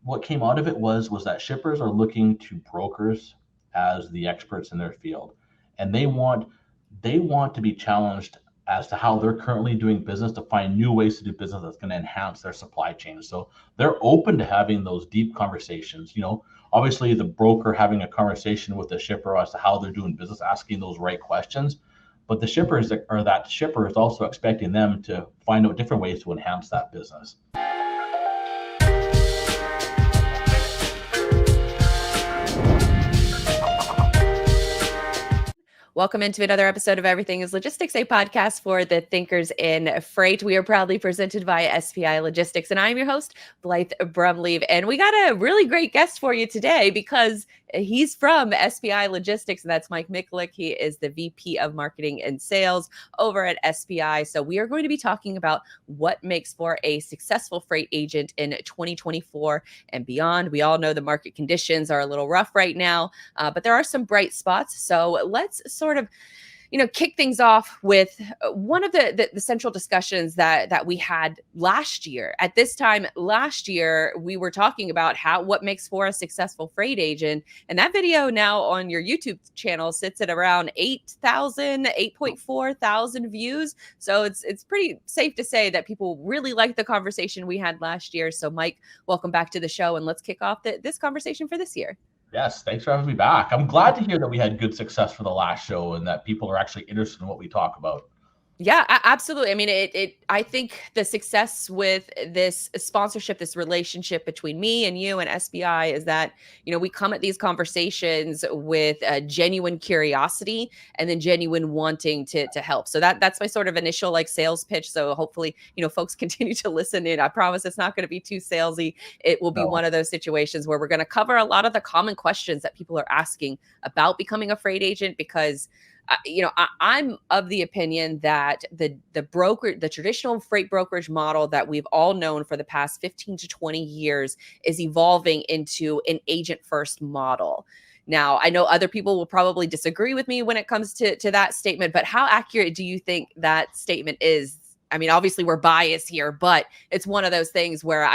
what came out of it was that shippers are looking to brokers as the experts in their field, and they want to be challenged as to how they're currently doing business to find new ways to do business that's going to enhance their supply chain. So they're open to having those deep conversations. Obviously the broker having a conversation with the shipper as to how they're doing business, asking those right questions. But the shippers or that shipper is also expecting them to find out different ways to enhance that business. Welcome into another episode of Everything is Logistics, a podcast for the thinkers in freight. We are proudly presented by SPI Logistics, and I'm your host, Blythe Brumleve. And we got a really great guest for you today because he's from SPI Logistics, and that's Mike Mikulik. He is the VP of Marketing and Sales over at SPI. So we are going to be talking about what makes for a successful freight agent in 2024 and beyond. We all know the market conditions are a little rough right now, but there are some bright spots. So let's sort of kick things off with one of the central discussions that we had last year. At this time last year, we were talking about what makes for a successful freight agent. And that video now on your YouTube channel sits at around 8.4 thousand views. So it's pretty safe to say that people really liked the conversation we had last year. So Mike, welcome back to the show, and let's kick off this conversation for this year. Yes, thanks for having me back. I'm glad to hear that we had good success for the last show and that people are actually interested in what we talk about. Yeah, absolutely. I mean, I think the success with this sponsorship, this relationship between me and you and SPI is that, we come at these conversations with a genuine curiosity and then genuine wanting to help. So that's my sort of initial sales pitch. So hopefully, folks continue to listen in. I promise it's not going to be too salesy. It will be one of those situations where we're going to cover a lot of the common questions that people are asking about becoming a freight agent, because I'm of the opinion that the traditional freight brokerage model that we've all known for the past 15 to 20 years is evolving into an agent first model. Now, I know other people will probably disagree with me when it comes to that statement, but how accurate do you think that statement is? I mean, obviously we're biased here, but it's one of those things where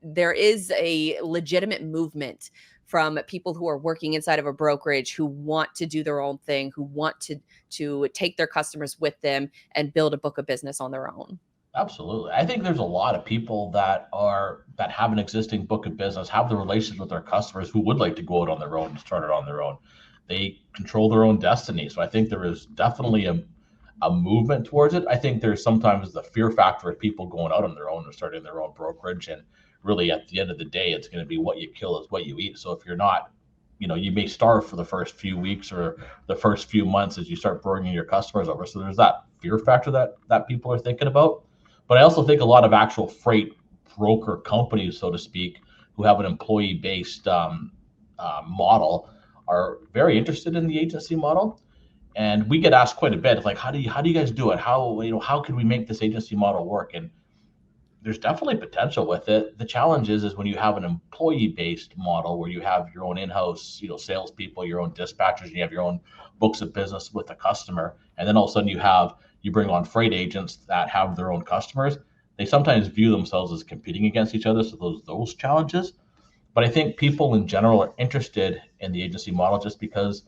there is a legitimate movement from people who are working inside of a brokerage who want to do their own thing, who want to take their customers with them and build a book of business on their own. Absolutely. I think there's a lot of people that have an existing book of business, have the relations with their customers who would like to go out on their own and start it on their own. They control their own destiny. So I think there is definitely a movement towards it. I think there's sometimes the fear factor of people going out on their own and starting their own brokerage, and really at the end of the day, it's going to be what you kill is what you eat. So if you're not, you may starve for the first few weeks or the first few months as you start bringing your customers over. So there's that fear factor that people are thinking about. But I also think a lot of actual freight broker companies, so to speak, who have an employee-based model are very interested in the agency model. And we get asked quite a bit, like, how do you guys do it? How can we make this agency model work? And there's definitely potential with it. The challenge is when you have an employee-based model where you have your own in-house, salespeople, your own dispatchers, and you have your own books of business with the customer, and then all of a sudden you bring on freight agents that have their own customers. They sometimes view themselves as competing against each other, so those challenges. But I think people in general are interested in the agency model just because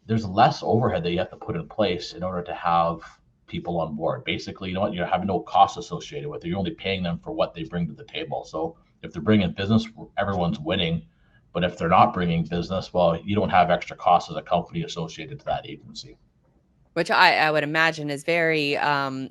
there's less overhead that you have to put in place in order to have people on board. Basically, you have no cost associated with it. You're only paying them for what they bring to the table. So if they're bringing business, everyone's winning. But if they're not bringing business, well, you don't have extra costs as a company associated to that agency. Which I would imagine is very, I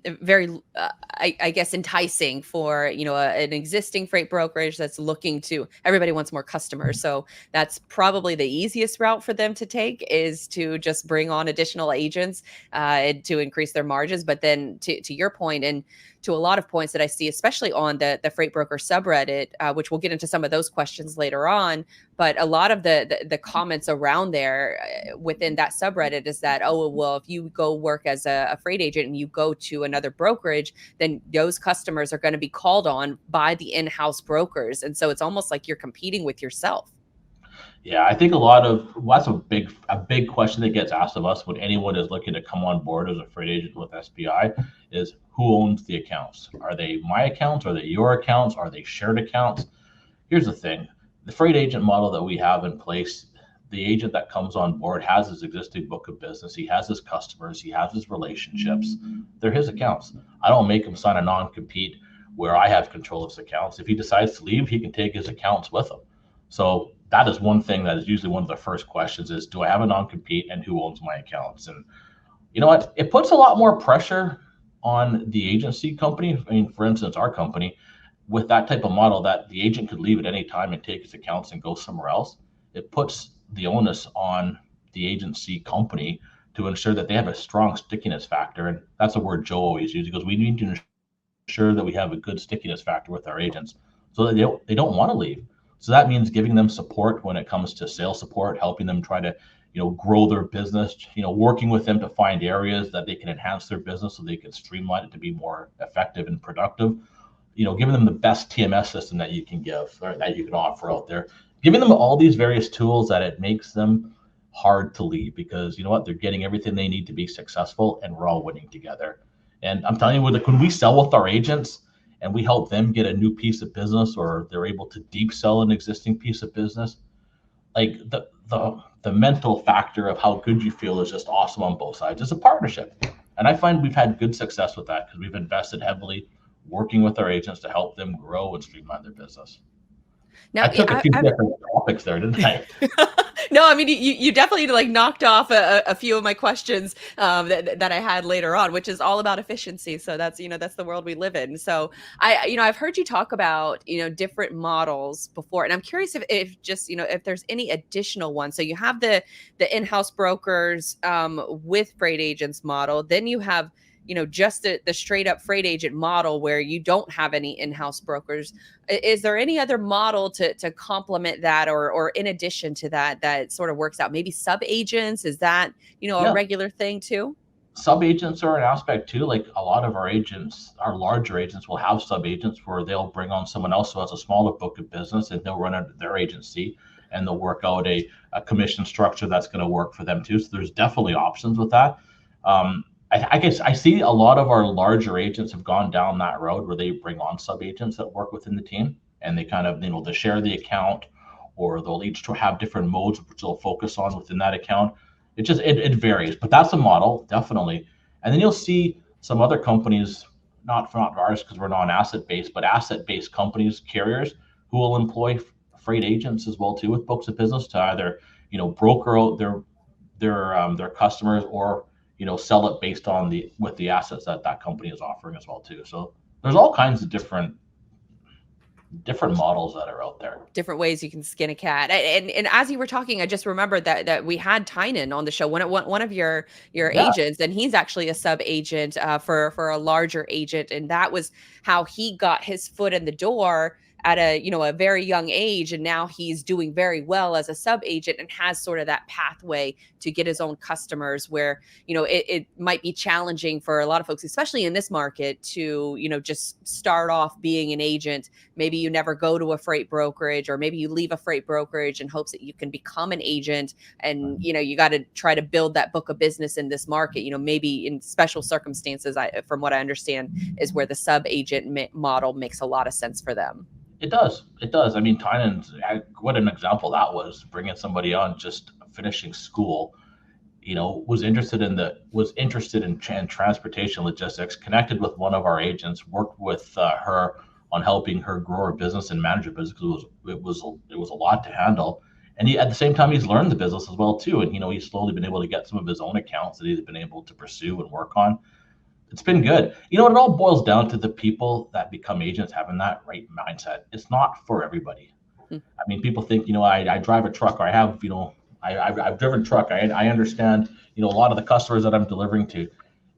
guess, enticing for, an existing freight brokerage that's looking to, everybody wants more customers. So that's probably the easiest route for them to take, is to just bring on additional agents to increase their margins. But then to your point, and to a lot of points that I see, especially on the freight broker subreddit, which we'll get into some of those questions later on. But a lot of the comments around there within that subreddit is that, oh, well, if you go work as a freight agent and you go to another brokerage, then those customers are going to be called on by the in-house brokers. And so it's almost like you're competing with yourself. Yeah, I think that's a big question that gets asked of us when anyone is looking to come on board as a freight agent with SPI is, who owns the accounts? Are they my accounts? Are they your accounts? Are they shared accounts? Here's the thing. the freight agent model that we have in place, the agent that comes on board has his existing book of business. He has his customers. He has his relationships. They're his accounts. I don't make him sign a non-compete where I have control of his accounts. If he decides to leave, he can take his accounts with him. So that is one thing that is usually one of the first questions is, do I have a non-compete and who owns my accounts? And you know what? It puts a lot more pressure on the agency company. I mean, for instance, our company, with that type of model that the agent could leave at any time and take his accounts and go somewhere else, it puts the onus on the agency company to ensure that they have a strong stickiness factor. And that's a word Joe always uses. He goes, we need to ensure that we have a good stickiness factor with our agents so that they don't want to leave. So that means giving them support when it comes to sales support, helping them try to grow their business, working with them to find areas that they can enhance their business so they can streamline it to be more effective and productive. Giving them the best TMS system that you can give or that you can offer out there, giving them all these various tools that it makes them hard to leave because you know what, they're getting everything they need to be successful and we're all winning together. And I'm telling you, when we sell with our agents and we help them get a new piece of business or they're able to deep sell an existing piece of business, like the mental factor of how good you feel is just awesome on both sides. It's a partnership. And I find we've had good success with that because we've invested heavily working with our agents to help them grow and streamline their business. Now, I took a few different topics there, didn't I? No, I mean, you definitely like knocked off a few of my questions that I had later on, which is all about efficiency. So that's the world we live in. So I've heard you talk about different models before, and I'm curious if there's any additional ones. So you have the in-house brokers with freight agents model, then you have just the straight up freight agent model where you don't have any in-house brokers. Is there any other model to complement that or in addition to that sort of works out? Maybe sub agents, is that, a regular thing too? Sub agents are an aspect too. Like a lot of our agents, our larger agents will have sub agents where they'll bring on someone else who has a smaller book of business and they'll run under their agency and they'll work out a commission structure that's going to work for them too. So there's definitely options with that. I guess I see a lot of our larger agents have gone down that road where they bring on sub agents that work within the team and they kind of, they share the account or they'll each have different modes which they'll focus on within that account. It varies, but that's a model, definitely. And then you'll see some other companies, not ours because we're non-asset based, but asset-based companies, carriers who will employ freight agents as well too with books of business to either, broker out their customers or sell it based on with the assets that company is offering as well too. So there's all kinds of different models that are out there. Different ways you can skin a cat. And as you were talking, I just remembered that we had Tynan on the show, one of your agents, and he's actually a sub agent for a larger agent, and that was how he got his foot in the door at a very young age, and now he's doing very well as a sub agent and has sort of that pathway to get his own customers where it might be challenging for a lot of folks, especially in this market, to just start off being an agent. Maybe you never go to a freight brokerage, or maybe you leave a freight brokerage in hopes that you can become an agent, and you got to try to build that book of business in this market. Maybe in special circumstances, from what I understand, is where the sub agent model makes a lot of sense for them. It does. I mean, Tynan's, what an example that was, bringing somebody on just finishing school, was interested in transportation logistics, connected with one of our agents, worked with her on helping her grow her business and manage her business because it was a lot to handle. And at the same time, he's learned the business as well too. And he's slowly been able to get some of his own accounts that he's been able to pursue and work on. It's been good. It all boils down to the people that become agents having that right mindset. It's not for everybody. I mean, people think, I drive a truck, or I have, I've driven a truck. I understand, a lot of the customers that I'm delivering to.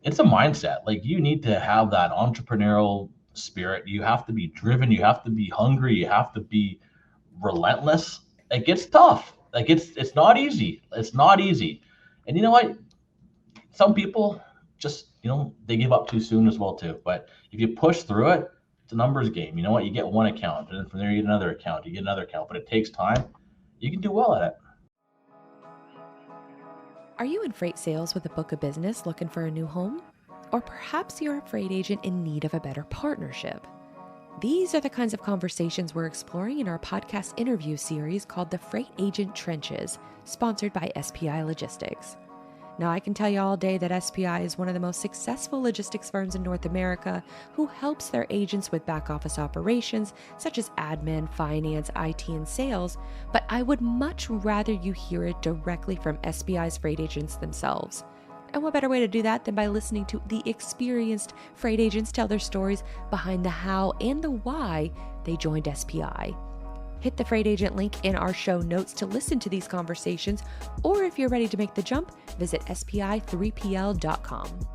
It's a mindset. Like, you need to have that entrepreneurial spirit. You have to be driven. You have to be hungry. You have to be relentless. It gets tough. Like, it's not easy. It's not easy. And you know what? Some people just, they give up too soon as well too. But if you push through it, it's a numbers game. You know what? You get one account, and then from there you get another account. You get another account, but it takes time. You can do well at it. Are you in freight sales with a book of business looking for a new home? Or perhaps you're a freight agent in need of a better partnership? These are the kinds of conversations we're exploring in our podcast interview series called The Freight Agent Trenches, sponsored by SPI Logistics. Now, I can tell you all day that SPI is one of the most successful logistics firms in North America who helps their agents with back office operations such as admin, finance, IT, and sales, but I would much rather you hear it directly from SPI's freight agents themselves. And what better way to do that than by listening to the experienced freight agents tell their stories behind the how and the why they joined SPI. Hit the freight agent link in our show notes to listen to these conversations, or if you're ready to make the jump, visit spi3pl.com.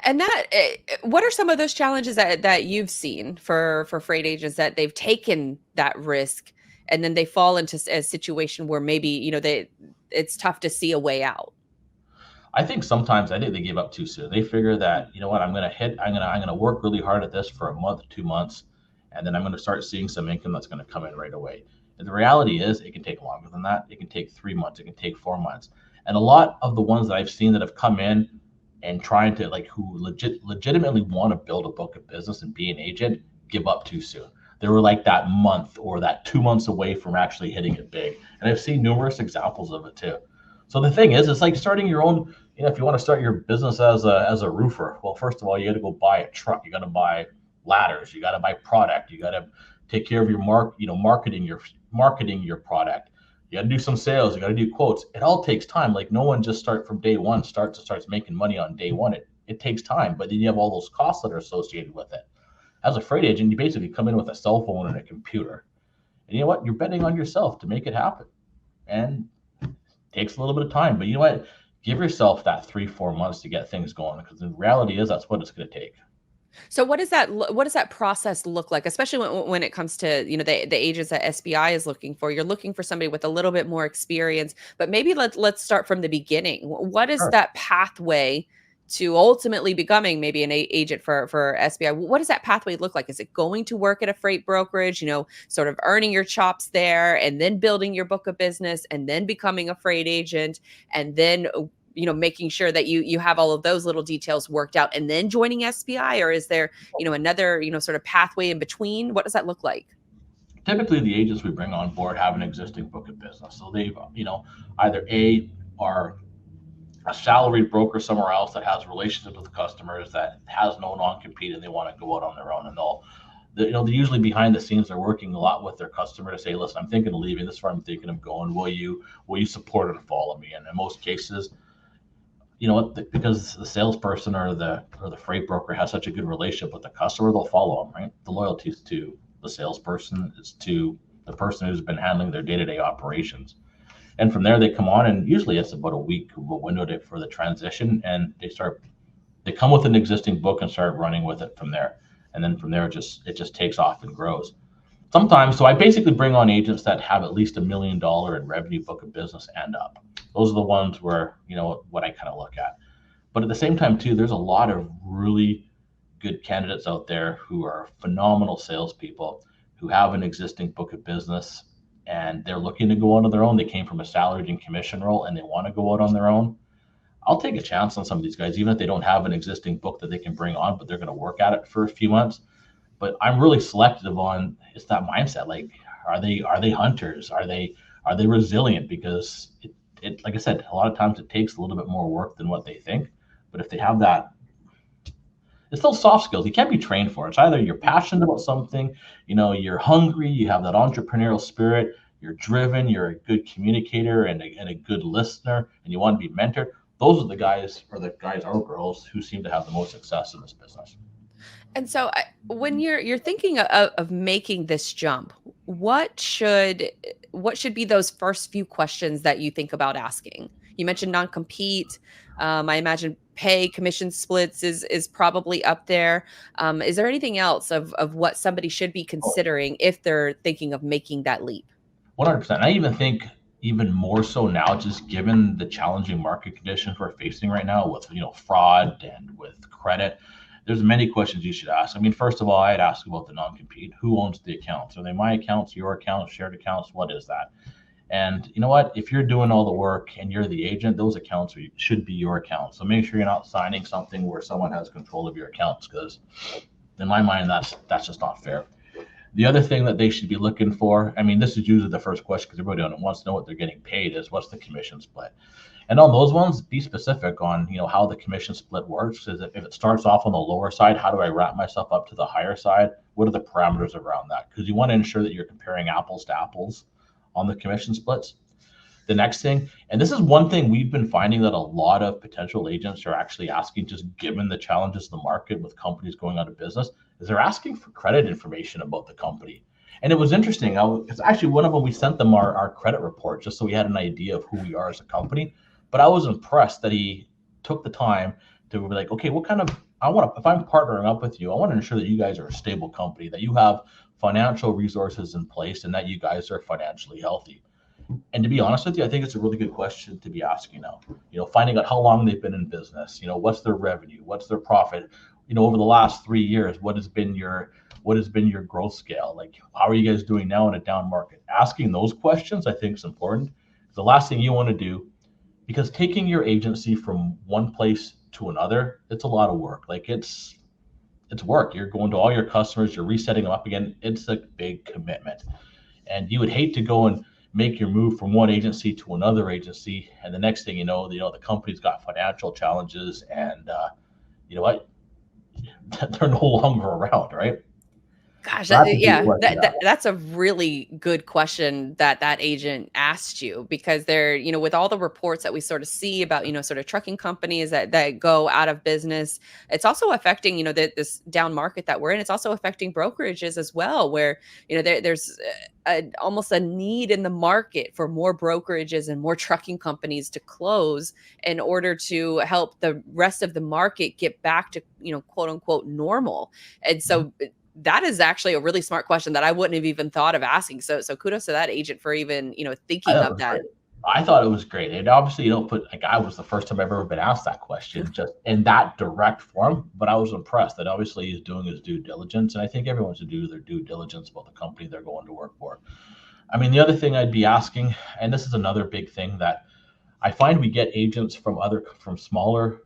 And what are some of those challenges that you've seen for freight agents that they've taken that risk and then they fall into a situation where maybe, it's tough to see a way out? I think they give up too soon. They figure that, you know what, I'm gonna work really hard at this for a month, 2 months, and then I'm gonna start seeing some income that's gonna come in right away. And the reality is it can take longer than that. It can take 3 months, it can take 4 months. And a lot of the ones that I've seen that have come in and trying to who legitimately want to build a book of business and be an agent give up too soon. They were like that month or that 2 months away from actually hitting it big. And I've seen numerous examples of it too. So the thing is, it's like starting your own, if you want to start your business as a roofer, well, first of all, you got to go buy a truck. You got to buy ladders. You got to buy product. You got to take care of your marketing your product. You got to do some sales. You got to do quotes. It all takes time. Like no one just starts making money on day one. It takes time, but then you have all those costs that are associated with it. As a freight agent, you basically come in with a cell phone and a computer. And you know what? You're betting on yourself to make it happen. And it takes a little bit of time, but you know what? Give yourself that 3-4 months to get things going, because the reality is that's what it's going to take. So what does that process look like, especially when it comes to, the agents that SPI is looking for? You're looking for somebody with a little bit more experience, but maybe let's start from the beginning. What is Sure. that pathway to ultimately becoming maybe an agent for SPI? What does that pathway look like? Is it going to work at a freight brokerage, sort of earning your chops there and then building your book of business and then becoming a freight agent and then making sure that you have all of those little details worked out and then joining SPI? Or is there, another, sort of pathway in between? What does that look like? Typically, the agents we bring on board have an existing book of business. So they've, either are a salaried broker somewhere else that has relationships with customers, that has no non-compete, and they want to go out on their own. And they're usually behind the scenes. They're working a lot with their customer to say, listen, I'm thinking of leaving. This is where I'm thinking of going. Will you support and follow me? And in most cases, because the salesperson or the freight broker has such a good relationship with the customer, they'll follow them, right? The loyalty is to the salesperson, is to the person who's been handling their day-to-day operations. And from there, they come on, and usually it's about a week window for the transition, and they come with an existing book and start running with it from there. And then from there, it just takes off and grows. Sometimes, so I basically bring on agents that have at least $1 million in revenue book of business and up. Those are the ones where, what I kind of look at. But at the same time, too, there's a lot of really good candidates out there who are phenomenal salespeople who have an existing book of business and they're looking to go out on their own. They came from a salaried and commission role and they want to go out on their own. I'll take a chance on some of these guys, even if they don't have an existing book that they can bring on, but they're going to work at it for a few months. But I'm really selective on, it's that mindset. Like, are they hunters? Are they resilient? Because it like I said, a lot of times it takes a little bit more work than what they think. But if they have that, it's those soft skills. You can't be trained for it. It's either you're passionate about something, you're hungry, you have that entrepreneurial spirit, you're driven, you're a good communicator and a good listener, and you want to be mentored. Those are the guys or girls who seem to have the most success in this business. And so when you're thinking of making this jump, what should be those first few questions that you think about asking? You mentioned non-compete. I imagine pay, commission splits is probably up there. Is there anything else of what somebody should be considering if they're thinking of making that leap? 100%. I even think even more so now, just given the challenging market conditions we're facing right now with fraud and with credit. There's many questions you should ask. I mean, first of all, I'd ask about the non-compete. Who owns the accounts? Are they my accounts, your accounts, shared accounts? What is that? And you know what? If you're doing all the work and you're the agent, those accounts should be your accounts. So make sure you're not signing something where someone has control of your accounts, because In my mind, that's just not fair. The other thing that they should be looking for, I mean, this is usually the first question because everybody wants to know what they're getting paid, is what's the commission split. And on those ones, be specific on, how the commission split works. Is if it starts off on the lower side, how do I wrap myself up to the higher side? What are the parameters around that? Because you want to ensure that you're comparing apples to apples on the commission splits. The next thing, and this is one thing we've been finding that a lot of potential agents are actually asking, just given the challenges of the market with companies going out of business, is they're asking for credit information about the company. And it was interesting. It's actually one of them, we sent them our credit report just so we had an idea of who we are as a company. But I was impressed that he took the time to be like, okay, if I'm partnering up with you, I want to ensure that you guys are a stable company, that you have financial resources in place, and that you guys are financially healthy. And to be honest with you, I think it's a really good question to be asking now. Finding out how long they've been in business. What's their revenue? What's their profit? Over the last 3 years, what has been your growth scale? Like, how are you guys doing now in a down market? Asking those questions, I think, is important. The last thing you want to do, because taking your agency from one place to another, it's a lot of work. Like it's work. You're going to all your customers, you're resetting them up again. It's a big commitment, and you would hate to go and make your move from one agency to another agency, and the next thing you know, the company's got financial challenges, and you know what, they're no longer around, right? Gosh, So that's a really good question that agent asked you, because they're, with all the reports that we sort of see about, sort of trucking companies that go out of business, it's also affecting, this down market that we're in. It's also affecting brokerages as well, where, there's almost a need in the market for more brokerages and more trucking companies to close in order to help the rest of the market get back to, quote unquote, normal. And so that is actually a really smart question that I wouldn't have even thought of asking. So kudos to that agent for even, thinking of that. Great. I thought it was great. And obviously, I was the first time I've ever been asked that question just in that direct form, but I was impressed that obviously he's doing his due diligence. And I think everyone should do their due diligence about the company they're going to work for. I mean, the other thing I'd be asking, and this is another big thing that I find we get agents from smaller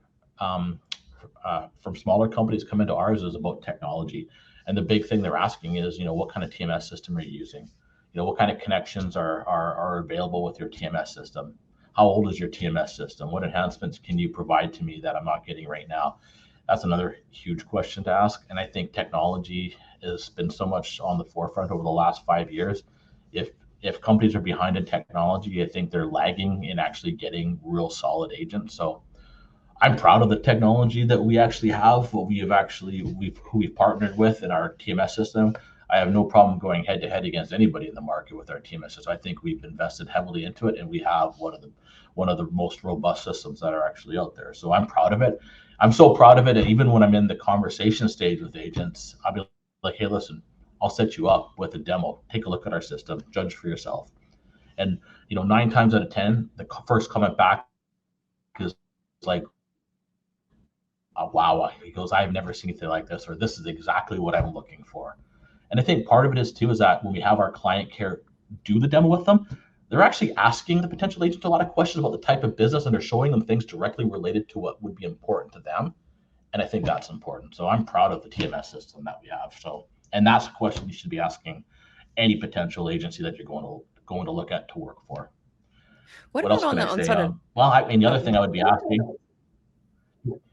companies come into ours, is about technology. And the big thing they're asking is, what kind of TMS system are you using? What kind of connections are available with your TMS system? How old is your TMS system? What enhancements can you provide to me that I'm not getting right now? That's another huge question to ask. And I think technology has been so much on the forefront over the last 5 years. If companies are behind in technology, I think they're lagging in actually getting real solid agents. So I'm proud of the technology that we actually have, who we've partnered with in our TMS system. I have no problem going head to head against anybody in the market with our TMS system. I think we've invested heavily into it, and we have one of the most robust systems that are actually out there. So I'm proud of it. I'm so proud of it. And even when I'm in the conversation stage with agents, I'll be like, hey, listen, I'll set you up with a demo. Take a look at our system, judge for yourself. And 9 times out of 10, the first comment back is like, wow, he goes, I've never seen anything like this, or this is exactly what I'm looking for. And I think part of it is too, is that when we have our client care do the demo with them, they're actually asking the potential agent a lot of questions about the type of business, and they're showing them things directly related to what would be important to them. And I think that's important. So I'm proud of the TMS system that we have. So, and that's a question you should be asking any potential agency that you're going to look at to work for. What else can I say? The other thing I would be asking,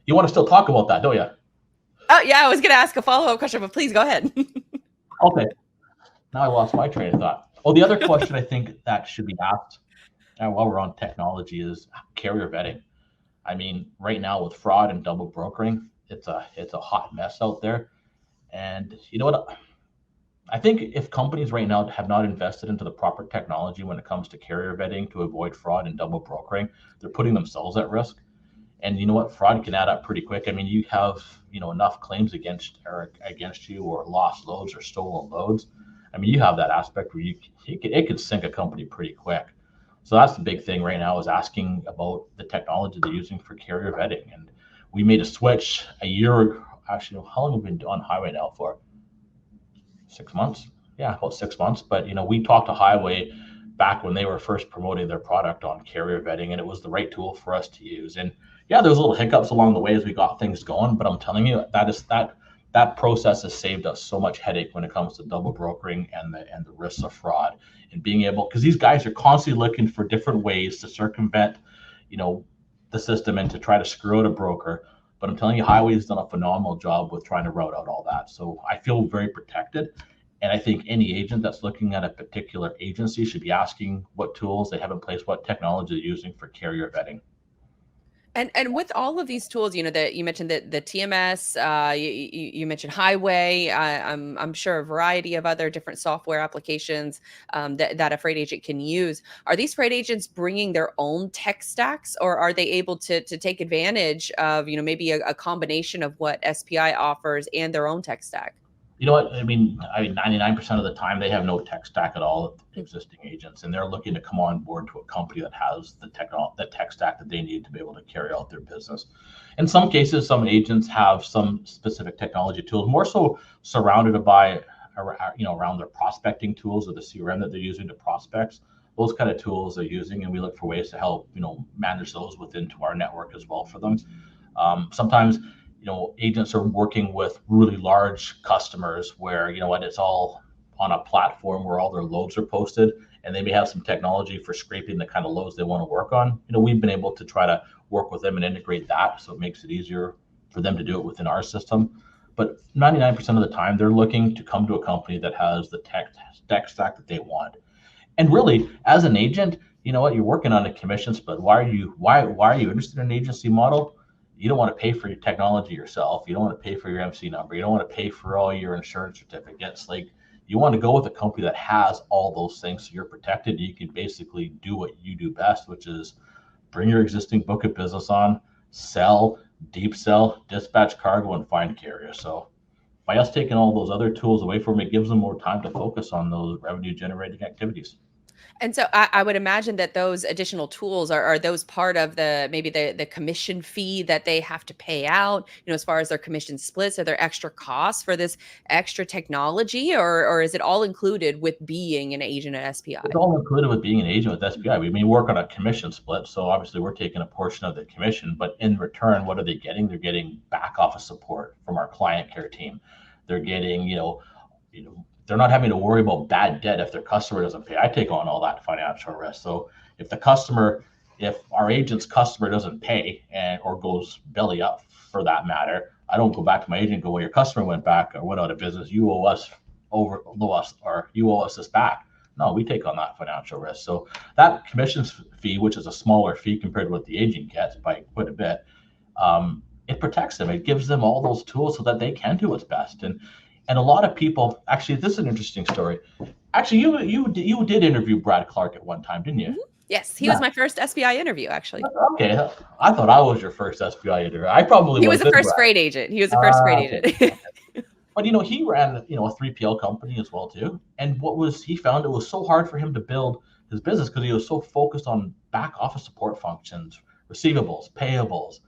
you want to still talk about that, don't you? Oh yeah, I was going to ask a follow-up question, but please go ahead. Okay. Now I lost my train of thought. Oh, the other question I think that should be asked while we're on technology is carrier vetting. I mean, right now with fraud and double brokering, it's a hot mess out there. And you know what? I think if companies right now have not invested into the proper technology when it comes to carrier vetting to avoid fraud and double brokering, they're putting themselves at risk. And you know what? Fraud can add up pretty quick. I mean, you have enough claims against you, or lost loads or stolen loads. I mean, you have that aspect where it could sink a company pretty quick. So that's the big thing right now, is asking about the technology they're using for carrier vetting. And we made a switch a year. Actually, how long have we been on Highway now for? 6 months? Yeah, about 6 months. But we talked to Highway back when they were first promoting their product on carrier vetting, and it was the right tool for us to use. And yeah, there was little hiccups along the way as we got things going, but I'm telling you, that process has saved us so much headache when it comes to double brokering and the risks of fraud, and being able, because these guys are constantly looking for different ways to circumvent, the system and to try to screw out a broker. But I'm telling you, Highway's done a phenomenal job with trying to route out all that. So I feel very protected. And I think any agent that's looking at a particular agency should be asking what tools they have in place, what technology they're using for carrier vetting. And with all of these tools, that you mentioned, the TMS, you mentioned Highway. I'm sure a variety of other different software applications that a freight agent can use. Are these freight agents bringing their own tech stacks, or are they able to take advantage of maybe a combination of what SPI offers and their own tech stack? You know what? I mean, 99% of the time they have no tech stack at all, existing agents, and they're looking to come on board to a company that has the tech stack that they need to be able to carry out their business. In some cases, some agents have some specific technology tools, more so surrounded by, around their prospecting tools or the CRM that they're using to prospects. Those kind of tools they're using, and we look for ways to help, manage those within our network as well for them. Sometimes agents are working with really large customers where, it's all on a platform where all their loads are posted, and they may have some technology for scraping the kind of loads they want to work on. We've been able to try to work with them and integrate that, so it makes it easier for them to do it within our system. But 99% of the time, they're looking to come to a company that has the tech stack that they want. And really, as an agent, you're working on a commission split. Why are you interested in an agency model? You don't want to pay for your technology yourself. You don't want to pay for your MC number. You don't want to pay for all your insurance certificates. Like, you want to go with a company that has all those things, so you're protected. You can basically do what you do best, which is bring your existing book of business on, sell, deep sell, dispatch cargo, and find carriers. So by us taking all those other tools away from them, it gives them more time to focus on those revenue generating activities. And so I would imagine that those additional tools are those part of maybe the commission fee that they have to pay out, as far as their commission splits. Are there extra costs for this extra technology, or is it all included with being an agent at SPI? It's all included with being an agent with SPI. We work on a commission split, so obviously we're taking a portion of the commission, but in return, what are they getting? They're getting back office support from our client care team. They're getting, they're not having to worry about bad debt if their customer doesn't pay. I take on all that financial risk. So if our agent's customer doesn't pay or goes belly up for that matter, I don't go back to my agent and go, well, your customer went out of business. You owe us this back. No, we take on that financial risk. So that commission fee, which is a smaller fee compared to what the agent gets by quite a bit, it protects them. It gives them all those tools so that they can do what's best. And a lot of people, actually, this is an interesting story. Actually, you did interview Brad Clark at one time, didn't you? Mm-hmm. Yes, he was my first SPI interview, actually. Okay, I thought I was your first SPI interview. I probably he was the first freight agent. He was the first freight agent. But he ran a 3PL company as well too. And he found it was so hard for him to build his business because he was so focused on back office support functions, receivables, payables,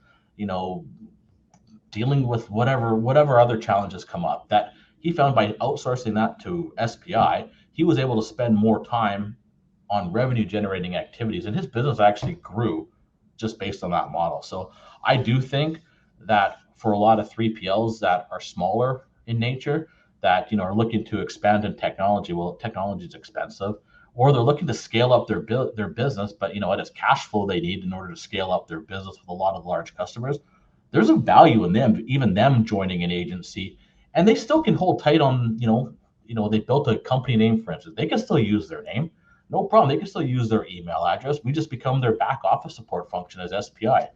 dealing with whatever other challenges come up, that he found by outsourcing that to SPI, he was able to spend more time on revenue generating activities, and his business actually grew just based on that model. So I do think that for a lot of 3PLs that are smaller in nature, that are looking to expand in technology, well, technology is expensive, or they're looking to scale up their business, but what is cash flow they need in order to scale up their business with a lot of large customers. There's a value in them joining an agency. And they still can hold tight on, they built a company name, for instance. They can still use their name. No problem. They can still use their email address. We just become their back office support function as SPI.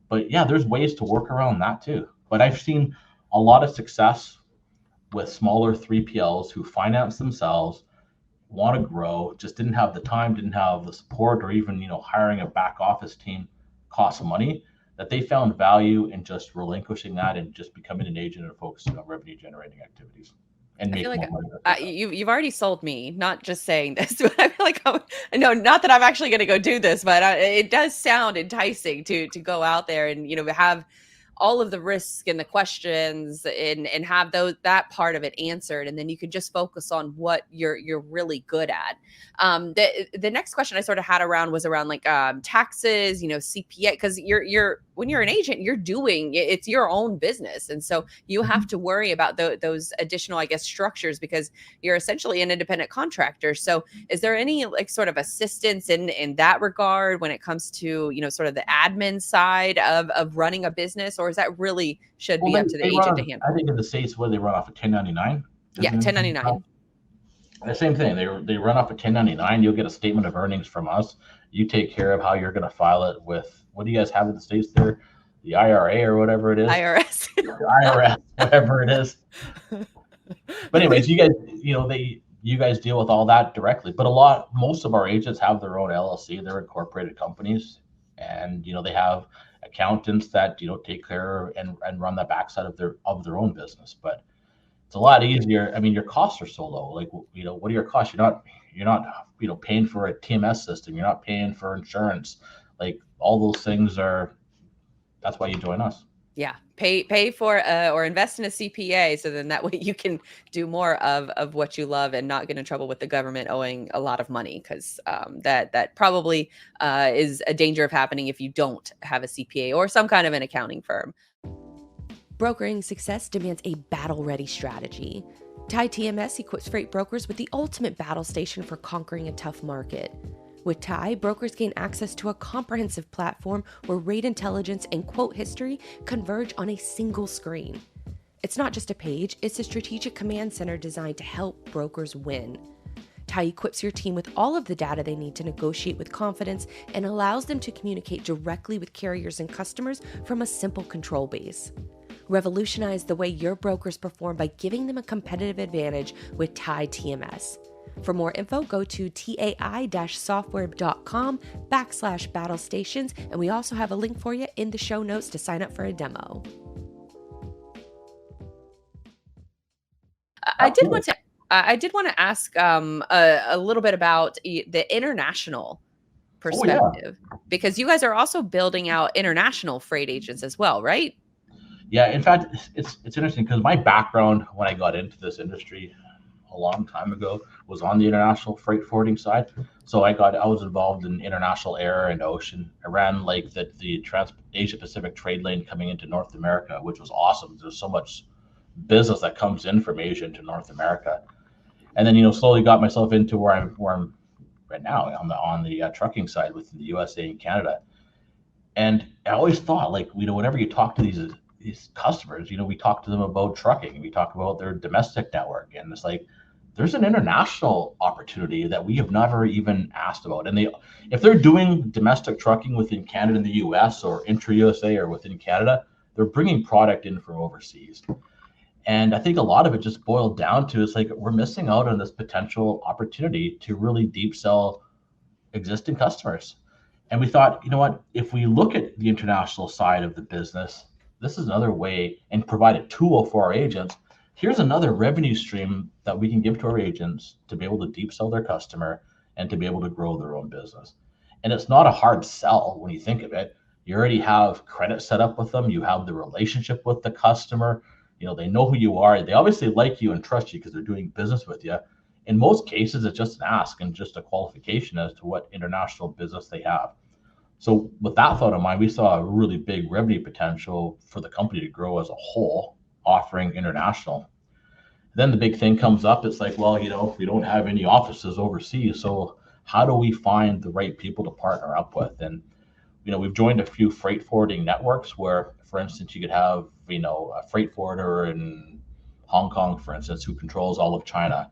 But yeah, there's ways to work around that too. But I've seen a lot of success with smaller 3PLs who finance themselves, want to grow, just didn't have the time, didn't have the support, or even, hiring a back office team costs money, that they found value in just relinquishing that and just becoming an agent and focusing on revenue generating activities. And I feel like you've already sold me, not just saying this, but I feel like no, not that I'm actually going to go do this, but it does sound enticing to go out there and have all of the risk and the questions and have that part of it answered, and then you can just focus on what you're really good at. The next question I sort of had was around like taxes, CPA, because you're when you're an agent, it's your own business, and so you have to worry about those additional, I guess, structures, because you're essentially an independent contractor. So is there any like sort of assistance in that regard when it comes to sort of the admin side of running a business, or is that really should be up to the agent to handle? I think in the States where they run off of 1099. Yeah, 1099. The same thing. They run off of 1099. You'll get a statement of earnings from us. You take care of how you're going to file it with, what do you guys have in the States there? The IRA or whatever it is. IRS. The IRS, whatever it is. But anyways, you guys deal with all that directly. But most of our agents have their own LLC. They're incorporated companies, and they have accountants that take care and run the backside of their own business. But it's a lot easier. I mean, your costs are so low. Like, what are your costs? You're not paying for a TMS system. You're not paying for insurance. Like, all those things that's why you join us. Yeah. Pay for or invest in a CPA, so then that way you can do more of what you love and not get in trouble with the government owing a lot of money, because that probably is a danger of happening if you don't have a CPA or some kind of an accounting firm. Brokering success demands a battle-ready strategy. TIE TMS equips freight brokers with the ultimate battle station for conquering a tough market. With TIE, brokers gain access to a comprehensive platform where rate intelligence and quote history converge on a single screen. It's not just a page, it's a strategic command center designed to help brokers win. TIE equips your team with all of the data they need to negotiate with confidence and allows them to communicate directly with carriers and customers from a simple control base. Revolutionize the way your brokers perform by giving them a competitive advantage with TIE TMS. For more info, go to tai-software.com/battle stations, and we also have a link for you in the show notes to sign up for a demo. I did want to ask a little bit about the international perspective, because you guys are also building out international freight agents as well, right? Yeah, in fact, it's interesting because my background when I got into this industry a long time ago was on the international freight forwarding side. So I was involved in international air and ocean. I ran like the Asia Pacific trade lane coming into North America, which was awesome. There's so much business that comes in from Asia into North America, and then slowly got myself into where I'm right now on the trucking side within the USA and Canada. And I always thought, like, whenever you talk to these customers, we talk to them about trucking, we talk about their domestic network, and it's like there's an international opportunity that we have never even asked about. And if they're doing domestic trucking within Canada and the US or intra-USA or within Canada, they're bringing product in from overseas. And I think a lot of it just boiled down to, it's like we're missing out on this potential opportunity to really deep sell existing customers. And we thought, what, if we look at the international side of the business, this is another way, and provide a tool for our agents. Here's another revenue stream that we can give to our agents to be able to deep sell their customer and to be able to grow their own business. And it's not a hard sell when you think of it. You already have credit set up with them. You have the relationship with the customer. They know who you are. They obviously like you and trust you because they're doing business with you. In most cases, it's just an ask and just a qualification as to what international business they have. So with that thought in mind, we saw a really big revenue potential for the company to grow as a whole, offering international. Then the big thing comes up. It's like, well, we don't have any offices overseas. So how do we find the right people to partner up with? And, we've joined a few freight forwarding networks where, for instance, you could have, a freight forwarder in Hong Kong, for instance, who controls all of China.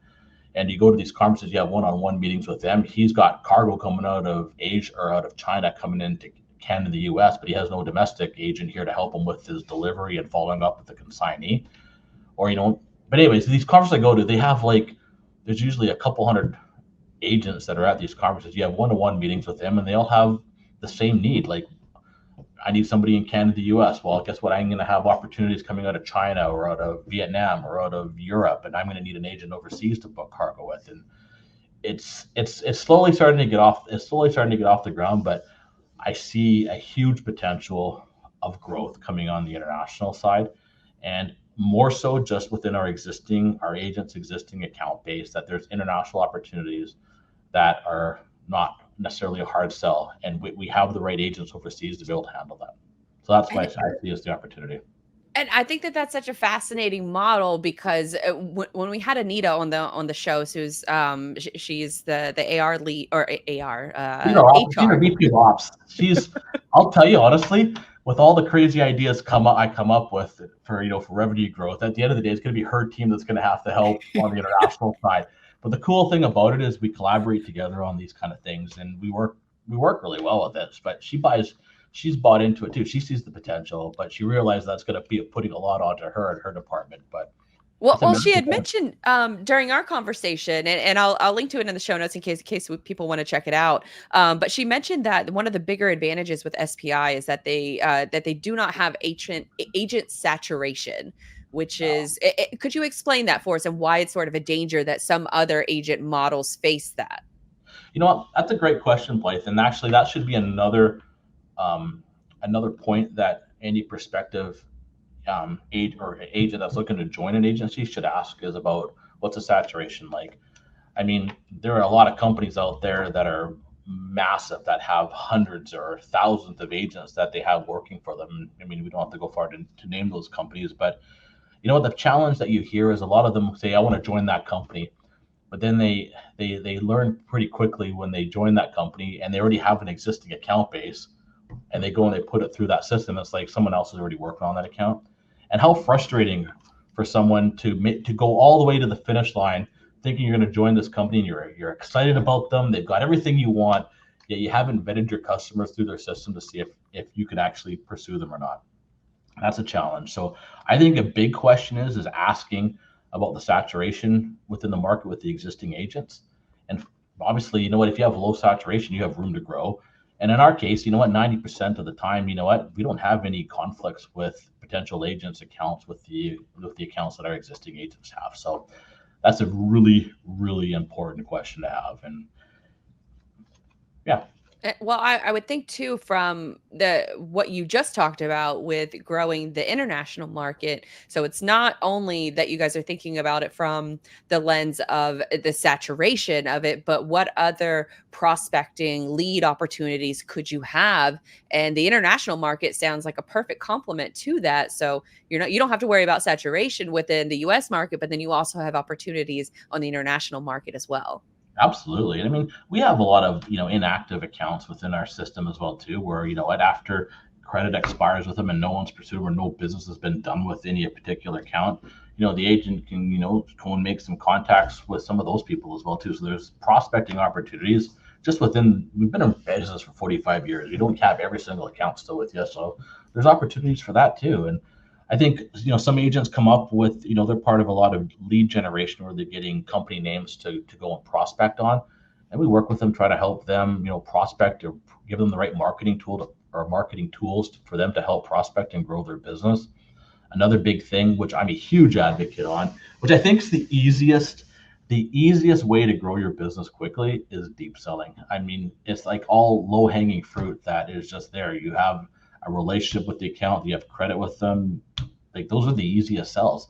And you go to these conferences, you have one-on-one meetings with them. He's got cargo coming out of Asia or out of China coming into Canada and the US, but he has no domestic agent here to help him with his delivery and following up with the consignee. Or, but anyways, these conferences I go to, they have there's usually a couple hundred agents that are at these conferences. You have one-on-one meetings with them, and they all have the same need. Like, I need somebody in Canada, the US. Well, guess what? I'm going to have opportunities coming out of China or out of Vietnam or out of Europe, and I'm going to need an agent overseas to book cargo with. And it's slowly starting to get off. It's slowly starting to get off the ground, but I see a huge potential of growth coming on the international side, and more so just within our agents' existing account base, that there's international opportunities that are not necessarily a hard sell, and we have the right agents overseas to be able to handle that. So that's why I see as the opportunity. And I think that that's such a fascinating model because when we had Anita on the show, she's the AR lead or AR She's a VP of Ops. I'll tell you honestly, with all the crazy ideas I come up with for revenue growth, at the end of the day, it's going to be her team that's going to have to help on the international side. But the cool thing about it is we collaborate together on these kind of things, and we work really well with this. But she's bought into it too. She sees the potential, but she realized that's going to be putting a lot onto her and her department. But well, she had mentioned during our conversation, and I'll link to it in the show notes in case people want to check it out. But she mentioned that one of the bigger advantages with SPI is that they do not have agent saturation, which is could you explain that for us and why it's sort of a danger that some other agent models face that? You know what? That's a great question, Blythe. And actually, that should be another point that any prospective agent that's looking to join an agency should ask is about what's the saturation like. I mean, there are a lot of companies out there that are massive that have hundreds or thousands of agents that they have working for them. I mean, we don't have to go far to name those companies, but the challenge that you hear is a lot of them say, I want to join that company. But then they learn pretty quickly when they join that company and they already have an existing account base, and they go and they put it through that system. It's like someone else is already working on that account. And how frustrating for someone to go all the way to the finish line thinking you're going to join this company and you're excited about them. They've got everything you want, yet you haven't vetted your customers through their system to see if you can actually pursue them or not. That's a challenge. So I think a big question is asking about the saturation within the market with the existing agents. And obviously, if you have low saturation, you have room to grow. And in our case, 90% of the time, we don't have any conflicts with potential agents' accounts with the accounts that our existing agents have. So that's a really, really important question to have. And yeah. Well, I would think too, from what you just talked about with growing the international market. So it's not only that you guys are thinking about it from the lens of the saturation of it, but what other prospecting lead opportunities could you have? And the international market sounds like a perfect complement to that. So you don't have to worry about saturation within the US market, but then you also have opportunities on the international market as well. Absolutely. And I mean, we have a lot of, inactive accounts within our system as well, too, where, after credit expires with them and no one's pursued or no business has been done with any particular account, the agent can, go and make some contacts with some of those people as well, too. So there's prospecting opportunities just we've been in business for 45 years. We don't have every single account still with you. So there's opportunities for that, too. And I think, some agents come up with, they're part of a lot of lead generation where they're getting company names to go and prospect on. And we work with them, try to help them, prospect or give them the right marketing tools for them to help prospect and grow their business. Another big thing, which I'm a huge advocate on, which I think is the easiest way to grow your business quickly, is deep selling. I mean, it's like all low hanging fruit that is just there. You have a relationship with the account, you have credit with them, like those are the easiest sells.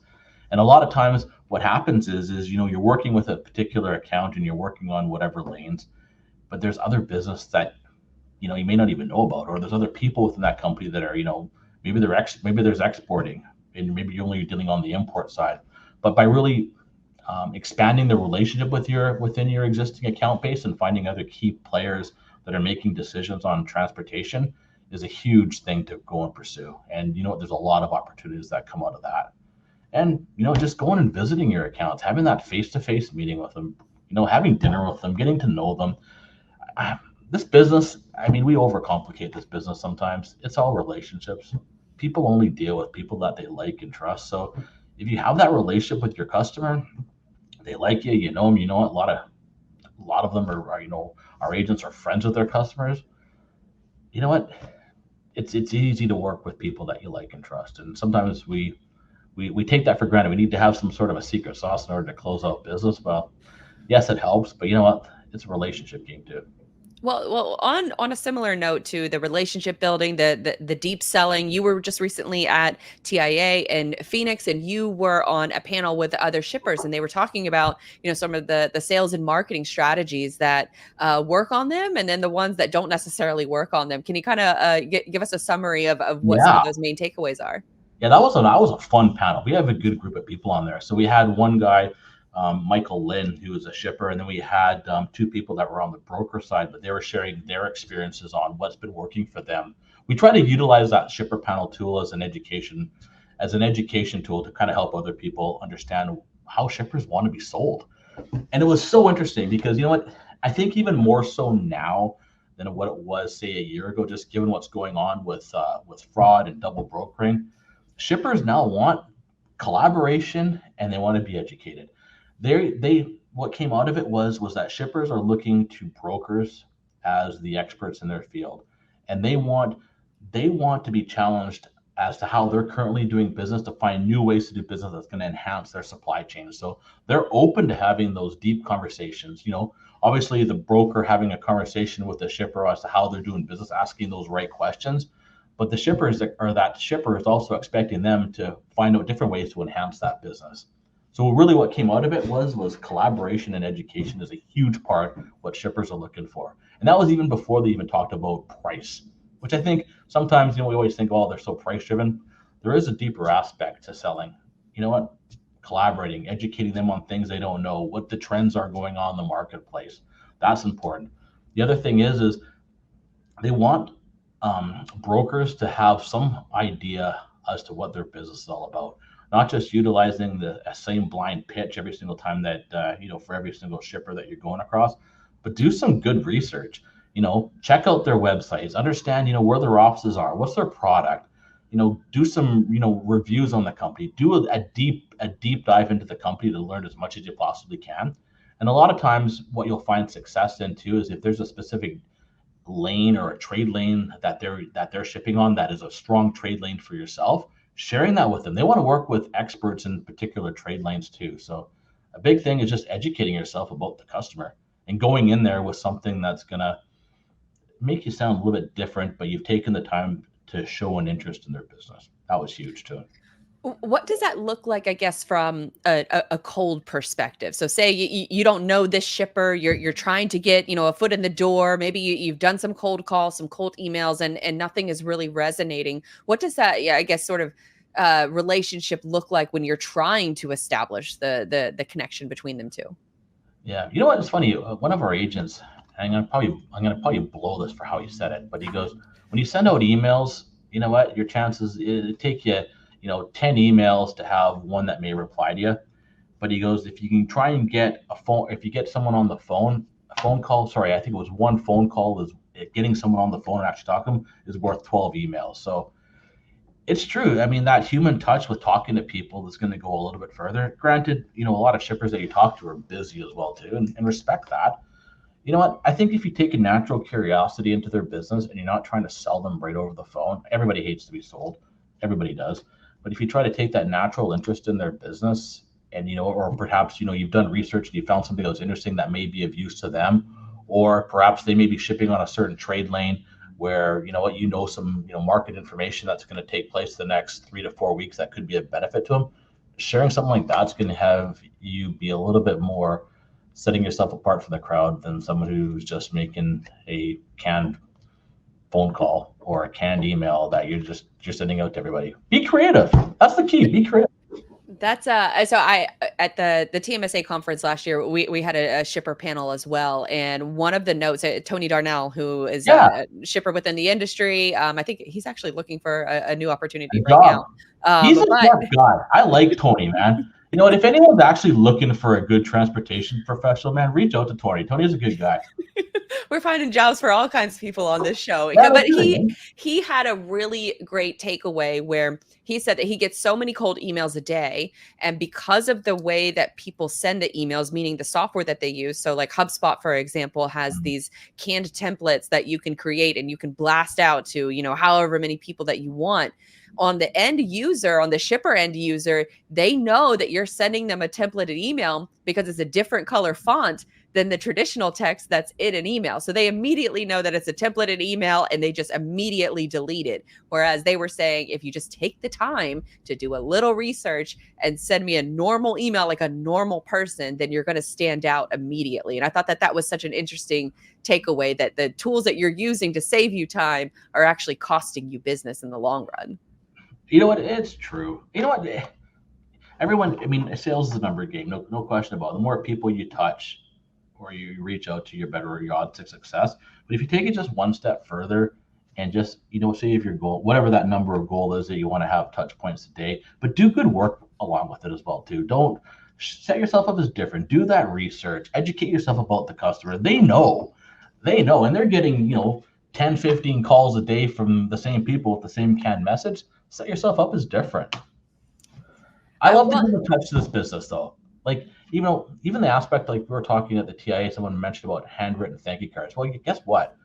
And a lot of times what happens is you're working with a particular account and you're working on whatever lanes, but there's other business that you may not even know about, or there's other people within that company that are maybe there's exporting, and maybe you're only dealing on the import side. But by really expanding the relationship within your existing account base and finding other key players that are making decisions on transportation is a huge thing to go and pursue. And there's a lot of opportunities that come out of that. And just going and visiting your accounts, having that face-to-face meeting with them, having dinner with them, getting to know them. This business, I mean, we overcomplicate this business sometimes. It's all relationships. People only deal with people that they like and trust. So if you have that relationship with your customer, they like you, you know them, a lot of them are our agents are friends with their customers. You know what? It's easy to work with people that you like and trust. And sometimes we take that for granted. We need to have some sort of a secret sauce in order to close out business. Well, yes, it helps, but you know what? It's a relationship game too. Well, on a similar note to the relationship building, the deep selling, you were just recently at TIA in Phoenix, and you were on a panel with other shippers, and they were talking about, some of the sales and marketing strategies that work on them, and then the ones that don't necessarily work on them. Can you kind of give us a summary of what some Yeah. of those main takeaways are? Yeah, that was a fun panel. We have a good group of people on there. So we had one guy, Michael Lynn, who was a shipper, and then we had two people that were on the broker side, but they were sharing their experiences on what's been working for them. We try to utilize that shipper panel tool as an education tool to kind of help other people understand how shippers want to be sold. And it was so interesting because, you know what, I think even more so now than what it was, say, a year ago, just given what's going on with fraud and double brokering, shippers now want collaboration and they want to be educated. They what came out of it was that shippers are looking to brokers as the experts in their field, and they want to be challenged as to how they're currently doing business, to find new ways to do business that's going to enhance their supply chain. So they're open to having those deep conversations. Obviously the broker having a conversation with the shipper as to how they're doing business, asking those right questions, but the shippers that shipper is also expecting them to find out different ways to enhance that business. So really what came out of it was collaboration and education is a huge part of what shippers are looking for. And that was even before they even talked about price, which I think sometimes, we always think, oh, they're so price driven. There is a deeper aspect to selling. You know what? Collaborating, educating them on things they don't know, what the trends are going on in the marketplace. That's important. The other thing is they want brokers to have some idea as to what their business is all about, not just utilizing the same blind pitch every single time that for every single shipper that you're going across, but do some good research. Check out their websites, understand where their offices are, what's their product, do some reviews on the company, do a deep dive into the company to learn as much as you possibly can. And a lot of times what you'll find success in too is if there's a specific lane or a trade lane that they're shipping on that is a strong trade lane for yourself, sharing that with them. They want to work with experts in particular trade lanes too. So a big thing is just educating yourself about the customer and going in there with something that's going to make you sound a little bit different, but you've taken the time to show an interest in their business. That was huge too. What does that look like, I guess, from a cold perspective? So say you don't know this shipper, you're trying to get, a foot in the door. Maybe you've done some cold calls, some cold emails, and nothing is really resonating. What does that, I guess, sort of relationship look like when you're trying to establish the connection between them two? Yeah, you know what? It's funny. One of our agents, I'm gonna probably blow this for how he said it, but he goes, when you send out emails, you know what? Your chances it take you 10 emails to have one that may reply to you. But he goes, if you can try and get if you get someone on the phone, a phone call, sorry, I think it was one phone call, is getting someone on the phone and actually talking to them is worth 12 emails. So it's true. I mean, that human touch with talking to people is going to go a little bit further. Granted, a lot of shippers that you talk to are busy as well too, and respect that. You know what? I think if you take a natural curiosity into their business and you're not trying to sell them right over the phone, everybody hates to be sold. Everybody does. But if you try to take that natural interest in their business and, or perhaps, you've done research and you found something that was interesting that may be of use to them, or perhaps they may be shipping on a certain trade lane where, some, market information that's going to take place the next 3 to 4 weeks that could be a benefit to them. Sharing something like that's going to have you be a little bit more setting yourself apart from the crowd than someone who's just making a canned phone call or a canned email that you're sending out to everybody. Be creative. That's the key. Be creative. That's so I at the TMSA conference last year, we had a shipper panel as well, and one of the notes, Tony Darnell, who is a shipper within the industry, I think he's actually looking for a new opportunity right now. He's a smart guy. I like Tony, man. You know what? If anyone's actually looking for a good transportation professional, man, reach out to Tony. Tony's a good guy. We're finding jobs for all kinds of people on this show. Yeah, but he had a really great takeaway where he said that he gets so many cold emails a day, and because of the way that people send the emails, meaning the software that they use, so like HubSpot, for example, has these canned templates that you can create and you can blast out to, however many people that you want. on the end user, on the shipper end user, they know that you're sending them a templated email because it's a different color font than the traditional text that's in an email. So they immediately know that it's a templated email and they just immediately delete it. Whereas they were saying, if you just take the time to do a little research and send me a normal email like a normal person, then you're going to stand out immediately. And I thought that that was such an interesting takeaway, that the tools that you're using to save you time are actually costing you business in the long run. You know what? It's true. You know what? Everyone, I mean, sales is a number game, no question about it. The more people you touch or you reach out to, your better your odds of success. But if you take it just one step further and just, say if your goal, whatever that number of goal is that you want to have touch points a day, but do good work along with it as well too. Don't set yourself up as different. Do that research, educate yourself about the customer. They know, and they're getting, 10, 15 calls a day from the same people with the same canned message. Set yourself up as different. I love the human touch to this business though. Like, even the aspect, like we were talking at the TIA, someone mentioned about handwritten thank you cards. Well, guess what?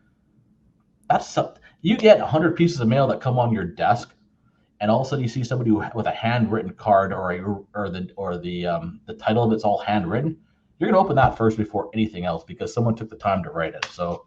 You get 100 pieces of mail that come on your desk, and all of a sudden you see somebody with a handwritten card or the title of it's all handwritten. You're going to open that first before anything else because someone took the time to write it. So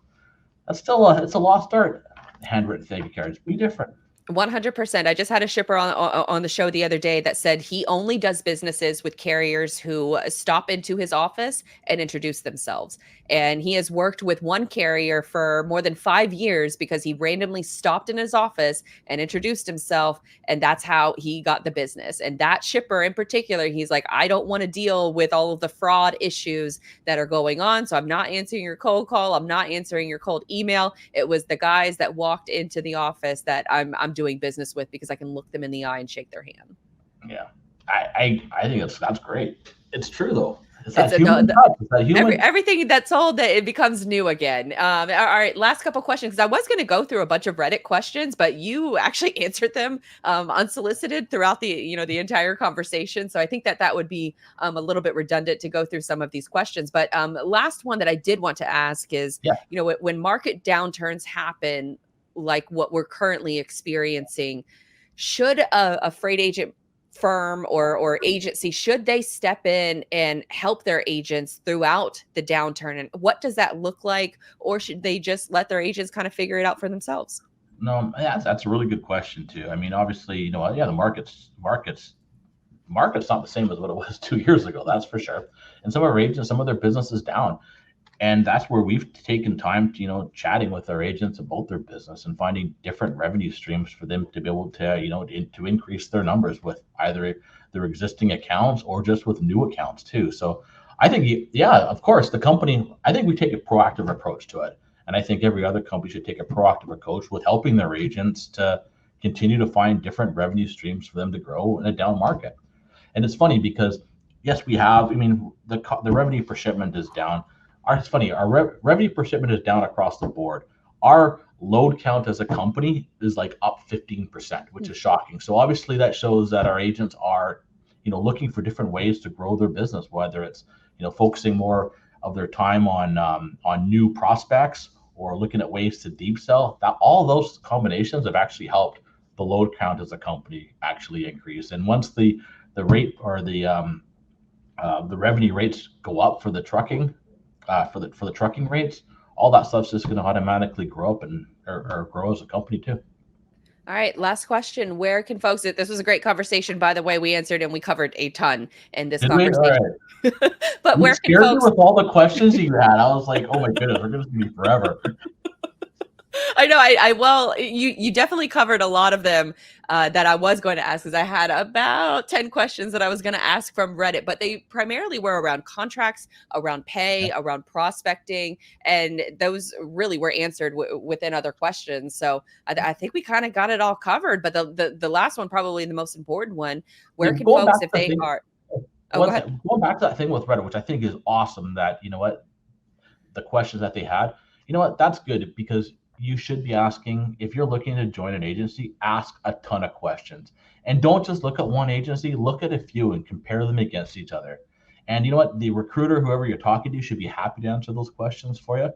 that's still it's a lost art. Handwritten thank you cards. Be different. 100%. I just had a shipper on the show the other day that said he only does businesses with carriers who stop into his office and introduce themselves. And he has worked with one carrier for more than 5 years because he randomly stopped in his office and introduced himself. And that's how he got the business. And that shipper in particular, he's like, I don't want to deal with all of the fraud issues that are going on. So I'm not answering your cold call. I'm not answering your cold email. It was the guys that walked into the office that I'm doing business with because I can look them in the eye and shake their hand. Yeah. I think that's great. It's true though. Everything that's old, that it becomes new again. All right, last couple questions, because I was going to go through a bunch of Reddit questions, but you actually answered them unsolicited throughout the entire conversation. So I think that would be a little bit redundant to go through some of these questions. But last one that I did want to ask is, when market downturns happen, like what we're currently experiencing, should a freight agent firm or agency, should they step in and help their agents throughout the downturn? And what does that look like? Or should they just let their agents kind of figure it out for themselves? No, that's a really good question too. I mean, obviously, the market's not the same as what it was 2 years ago. That's for sure. And some of our agents, some of their business is down. And that's where we've taken time to, chatting with our agents about their business and finding different revenue streams for them to be able to, to increase their numbers with either their existing accounts or just with new accounts too. So I think, of course, the company, I think we take a proactive approach to it. And I think every other company should take a proactive approach with helping their agents to continue to find different revenue streams for them to grow in a down market. And it's funny because, yes, we have, the revenue per shipment is down. It's funny, our revenue per shipment is down across the board. Our load count as a company is like up 15%, which is shocking. So obviously that shows that our agents are, looking for different ways to grow their business, whether it's, focusing more of their time on new prospects or looking at ways to deep sell. That all those combinations have actually helped the load count as a company actually increase. And once the rate or the revenue rates go up for the trucking, for the trucking rates, all that stuff's just going to automatically grow up or grow as a company too. All right, last question. Where can folks? This was a great conversation, by the way. We answered and we covered a ton in this conversation. Right. But where can folks? With all the questions you had, I was like, oh my goodness, we're going to be forever. I know. Well, you definitely covered a lot of them that I was going to ask, because I had about 10 questions that I was going to ask from Reddit, but they primarily were around contracts, around pay, around prospecting, and those really were answered within other questions. So I think we kind of got it all covered. But the last one, probably the most important one, where can folks, if they are... Going back to that thing with Reddit, which I think is awesome, that, the questions that they had, that's good, because you should be asking, if you're looking to join an agency, ask a ton of questions. And don't just look at one agency, look at a few and compare them against each other. And the recruiter, whoever you're talking to, should be happy to answer those questions for you.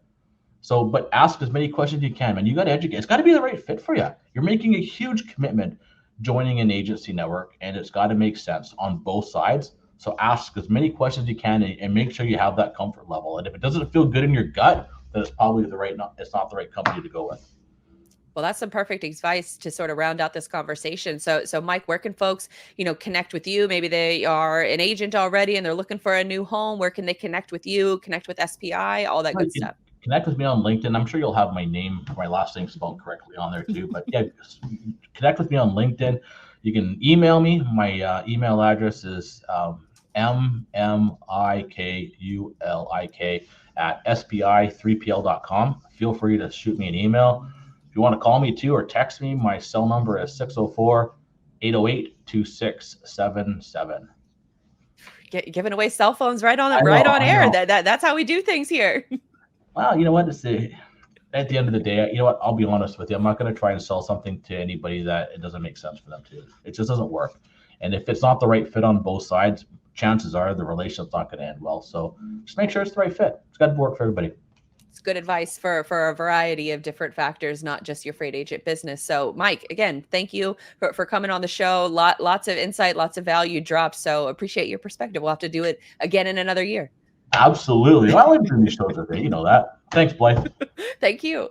So, but ask as many questions as you can, man. You got to educate. It's got to be the right fit for you. You're making a huge commitment joining an agency network, and it's got to make sense on both sides. So ask as many questions as you can, and make sure you have that comfort level. And if it doesn't feel good in your gut, then it's probably it's not the right company to go with. Well, that's some perfect advice to sort of round out this conversation. So Mike, where can folks, connect with you? Maybe they are an agent already and they're looking for a new home. Where can they connect with you, connect with SPI, all that good stuff? Connect with me on LinkedIn. I'm sure you'll have my last name spelled correctly on there too. But yeah, connect with me on LinkedIn. You can email me. My email address is mmikulik@spi3pl.com. Feel free to shoot me an email. If you want to call me too or text me, my cell number is 604-808-2677. Giving away cell phones right on air. That's how we do things here. Well, you know what? At the end of the day, you know what? I'll be honest with you. I'm not going to try and sell something to anybody that it doesn't make sense for them to. It just doesn't work. And if it's not the right fit on both sides, chances are the relationship's not going to end well. So just make sure it's the right fit. It's got to work for everybody. It's good advice for a variety of different factors, not just your freight agent business. So Mike, again, thank you for coming on the show. Lots of insight, lots of value drops. So appreciate your perspective. We'll have to do it again in another year. Absolutely. I like doing these shows every day. You know that. Thanks, Blythe. Thank you.